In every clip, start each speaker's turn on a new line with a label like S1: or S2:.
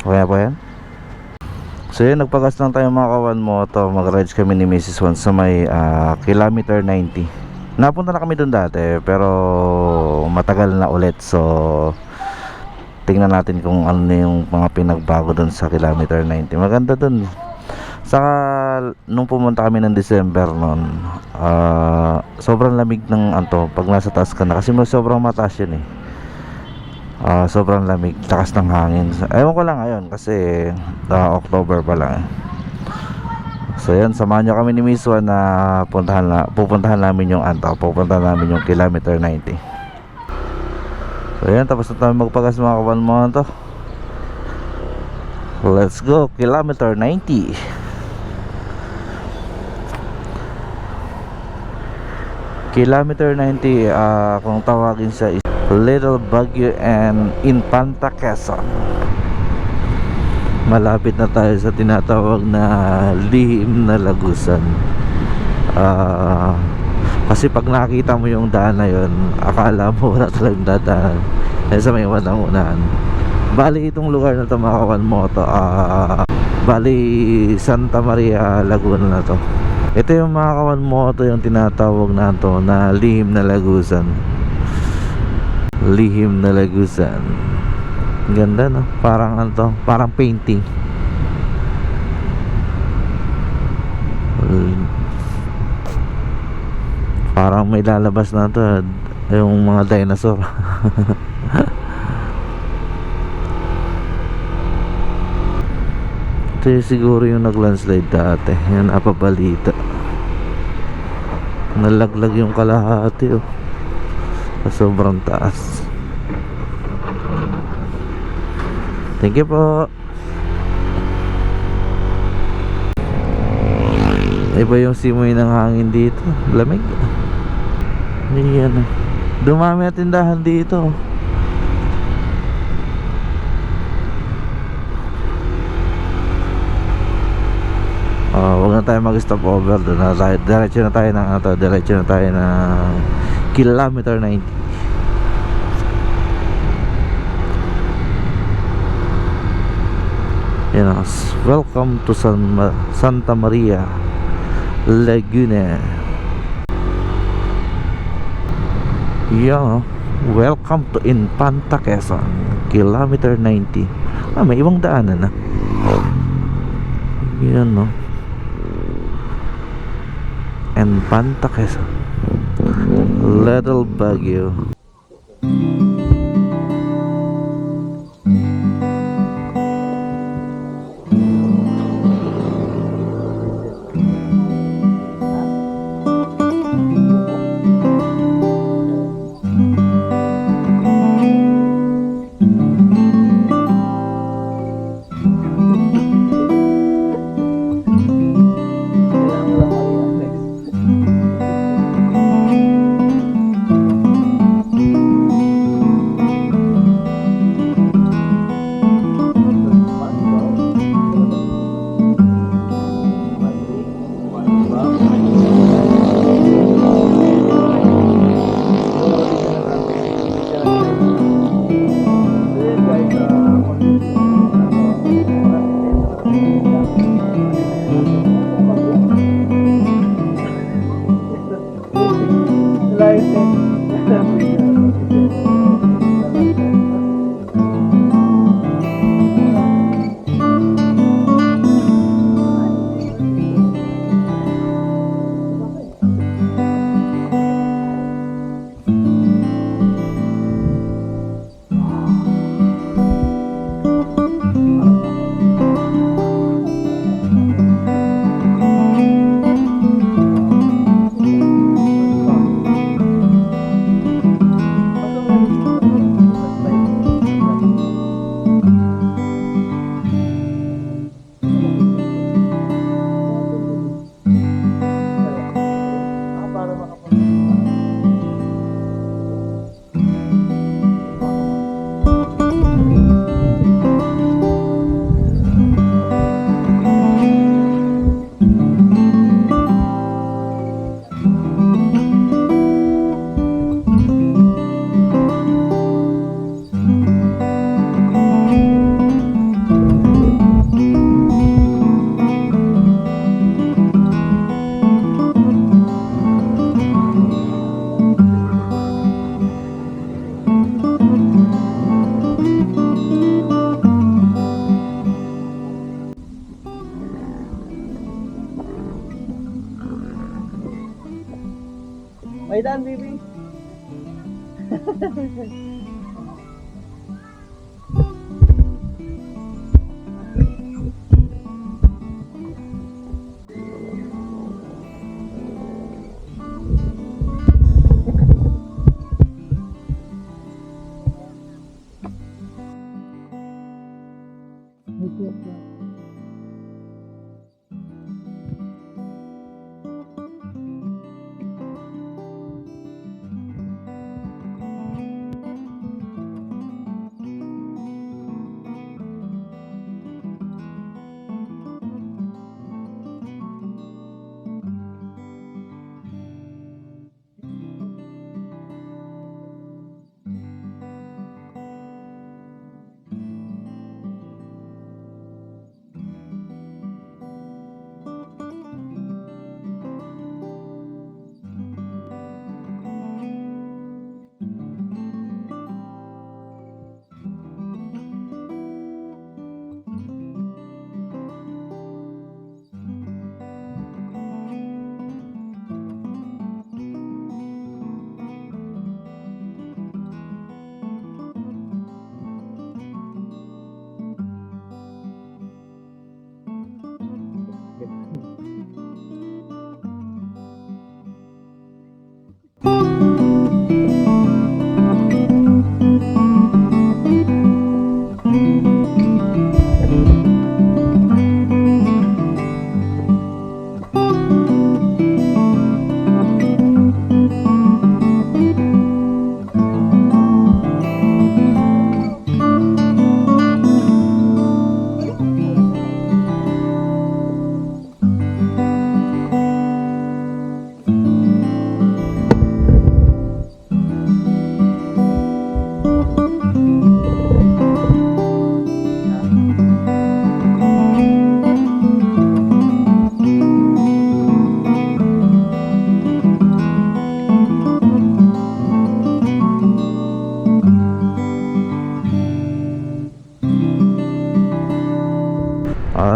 S1: Kaya po yan. So yun, nagpagas lang tayo mga kawan moto. Mag-rides kami ni Mrs. Juan sa may kilometer 90. Napunta na kami dun dati pero matagal na ulit. So tingnan natin kung ano yung mga pinagbago dun sa kilometer 90. Maganda dun. Saka nung pumunta kami ng December noon, sobrang lamig ng pag nasa taas ka na kasi sobrang mataas yun eh. Sobrang lamig, takas ng hangin. Ewan ko lang ngayon kasi October pa lang. So yan, samahan nyo kami ni Miss Juan na pupuntahan namin yung pupuntahan namin yung kilometer 90. So yan, tapos na tayo magpagas mga kawan mo to. Let's go, kilometer 90. Kilometer 90, kung tawagin sa Little Baguio and Infanta Quezon. Malapit na tayo sa tinatawag na lihim na lagusan. Kasi pag nakita mo yung daan na yun, akala mo wala talagang dadaan. Sa may unahan. Bali itong lugar na ito mga kawan mo to, bali Santa Maria, Laguna na to. Ito yung mga kawan mo to, yung tinatawag na to na lihim na lagusan. Lihim na lagusan. Ganda no, parang parang painting. Parang may lalabas na to yung mga dinosaur. Ito yung siguro yung nag-landslide dati. Yan napabalita. Nalaglag yung kalahati oh. Sobrang taas. Thank you po. Iba yung simoy ng hangin dito. Lamig. Ayan. Dumami at tindahan dito. Huwag na tayo mag-stop over. Doon na tayo. Diretso na tayo ng diretso na tayo ng kilometer 90. Yan, welcome to Santa Maria, Laguna. Yan, welcome to Infanta Quezon, kilometer 90. May ibang daanan na. Yan no, Infanta Quezon, Little Baguio.
S2: Ay, daan, baby.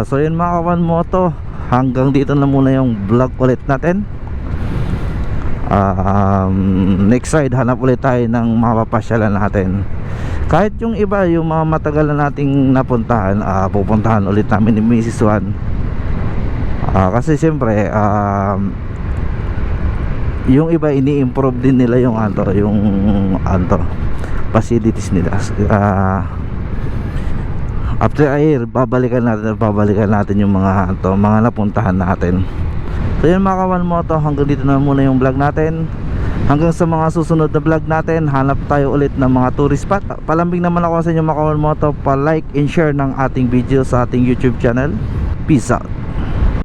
S1: So yun mga kawan moto, hanggang dito na muna yung vlog ulit natin. Next side hanap ulit tayo ng mga papasyalan natin. Kahit yung iba, yung mga matagal na nating napuntahan, pupuntahan ulit namin ni Mrs. Juan. Kasi siyempre yung iba ini-improve din nila yung facilities nila. After a year, babalikan natin yung mga napuntahan natin. So yun mga kawan moto, hanggang dito na muna yung vlog natin. Hanggang sa mga susunod na vlog natin, hanap tayo ulit ng mga tourist spot. Palambing naman ako sa inyo mga kawan moto, pa-like and share ng ating video sa ating YouTube channel. Peace out.